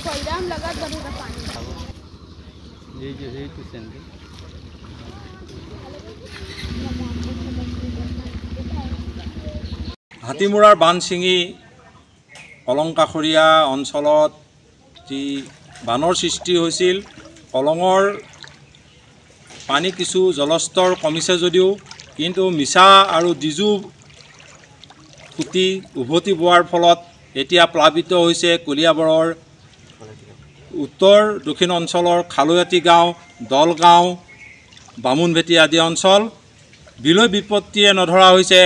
params लगा बनेगा पानी ये जो है तो सेंड হাতীমূৰাৰ বান ছিঙি কলংকাখৰীয়া অঞ্চলত যি বানৰ সৃষ্টি হৈছিল কলঙৰ পানী কিছু জলস্তৰ কমিছে যদিও কিন্তু মিছা আৰু ডিজু ফুটি উভতি বোৱাৰ ফলত এতিয়া প্লাবিত হৈছে কলিয়াবৰৰ উত্তৰ দক্ষিণ অঞ্চলৰ খালৈয়াতি গাঁও দলগাঁও বামুণভেটি আদি অঞ্চল বিলৈ বিপত্তিয়ে নধৰা হৈছে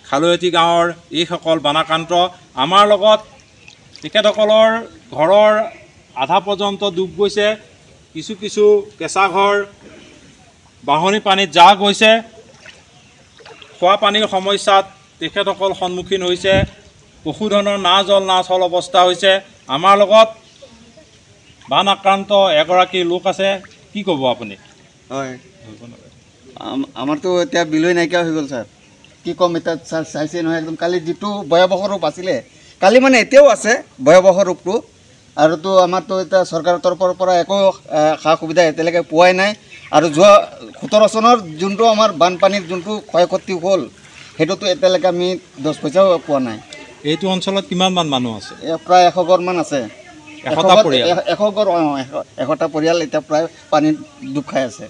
খালৈয়াতি গাঁৱৰ এইসকল বানাক্ৰান্ত আমাৰ লগত তেখেতসকলৰ ঘৰৰ আধা পৰ্যন্ত ডুব গৈছে কিছু কিছু কেঁচা ঘৰ বাহনী পানীত যা গৈছে খোৱা পানীৰ সমস্যাত তেখেতসকল সন্মুখীন হৈছে পশুধনৰ না জল না চল অৱস্থা হৈছে আমাৰ লগত বান আক্ৰান্ত এগৰাকী লোক আছে কি ক'ব আপুনি হয় আমাৰতো এতিয়া বিলৈ নাইকিয়া হৈ গ'ল ছাৰ কি ক'ম এতিয়া ছাৰ চাইছে নহয় একদম কালি যিটো ভয়াৱহ ৰূপ আছিলে কালি মানে এতিয়াও আছে ভয়াৱহ ৰূপটো আৰুতো আমাৰতো এতিয়া চৰকাৰৰ তৰফৰ পৰা একো সা সুবিধা এতিয়ালৈকে পোৱাই নাই আৰু যোৱা 17 চনৰ যোনটো আমাৰ বানপানীৰ যোনটো ক্ষয়ক্ষতি হ'ল সেইটোতো এতিয়ালৈকে আমি 10 পইচাও পোৱা নাই এইটো অঞ্চলত কিমানমান মানুহ আছে প্ৰায় 100 ঘৰমান আছে 100টা পৰিয়াল 100 ঘৰ 100টা পৰিয়াল এতিয়া প্ৰায় পানীত ডুব খাই আছে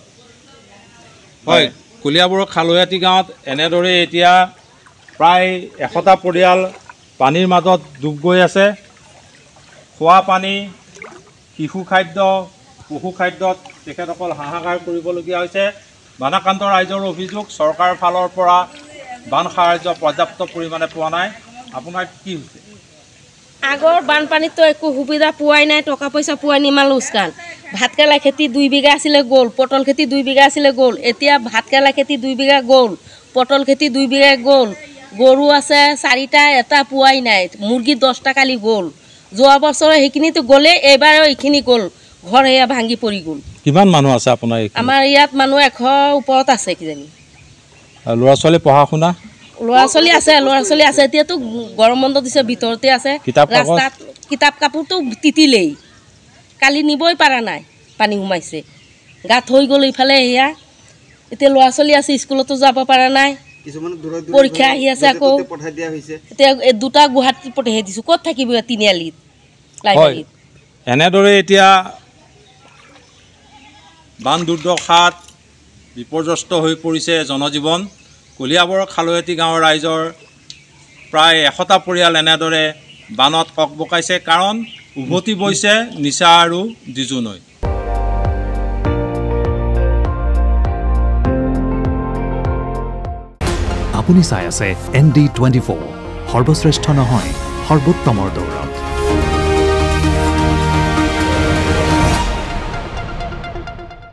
হয় কলিয়াবৰৰ খালৈয়াতি গাঁৱত এনেদৰে এতিয়া প্ৰায় 100টা পৰিয়াল পানীৰ মাজত ডুব গৈ আছে খোৱা পানী শিশু খাদ্য পশু খাদ্যত তেখেতসকল হাহাকাৰ কৰিবলগীয়া হৈছে বানাক্ৰান্ত ৰাইজৰ অভিযোগ চৰকাৰৰ ফালৰ পৰা বান সাহায্য পৰ্যাপ্ত পৰিমাণে পোৱা নাই আপোনাৰ কি হৈছে আগৰ বানপানীতো একো সুবিধা পোৱাই নাই টকা পইচা পোৱাই নিমাল উস্কান ভাতকেৰেলা খেতি 2 বিঘা আছিলে গ'ল পটল খেতি 2 বিঘা আছিলে গ'ল এতিয়া ভাতকেৰেলা খেতি 2 বিঘা গ'ল পটল খেতি 2 বিঘা গ'ল গৰু আছে 4টা এটা পোৱাই নাই মুৰ্গী 10টা কালি গ'ল যোৱা বছৰ সেইখিনিতো গ'লে এবাৰ এইখিনি গ'ল ঘৰ এয়া ভাঙি পৰি গ'ল কিমান মানুহ আছে আপোনাৰ আমাৰ ইয়াত মানুহ 100 ওপৰত আছে কিজানি ল'ৰা ছোৱালী পঢ়া শুনা ল'ৰা ছোৱালী আছে এতিয়াতো গৰম বন্ধ দিছে ভিতৰতে আছে ৰাস্তাত কিতাপ কাপোৰটো তিতিলেই কালি নিবই পাৰা নাই পানী সোমাইছে গাত হৈ গ'ল ইফালে এয়া এতিয়া ল'ৰা ছোৱালী আছে স্কুলতো যাব পাৰা নাই পৰীক্ষা আহি আছে আকৌ এতিয়া দুটা গুৱাহাটীত পঠাই দিছোঁ ক'ত থাকিব তিনিআলিত লাইব্ৰেৰীত এনেদৰে এতিয়া বান দুৰ্দশাত বিপৰ্যস্ত হৈ পৰিছে জনজীৱন কলিয়াবৰ খালৈয়াতি গাঁৱৰ ৰাইজৰ প্ৰায় 100টা পৰিয়াল এনেদৰে বানত ককবকাইছে কাৰণ উভতি বৈছে নিচা আৰু ডিজু নৈ আপুনি চাই আছে ND24 সৰ্বশ্ৰেষ্ঠ নহয় সৰ্বোত্তমৰ দৌৰ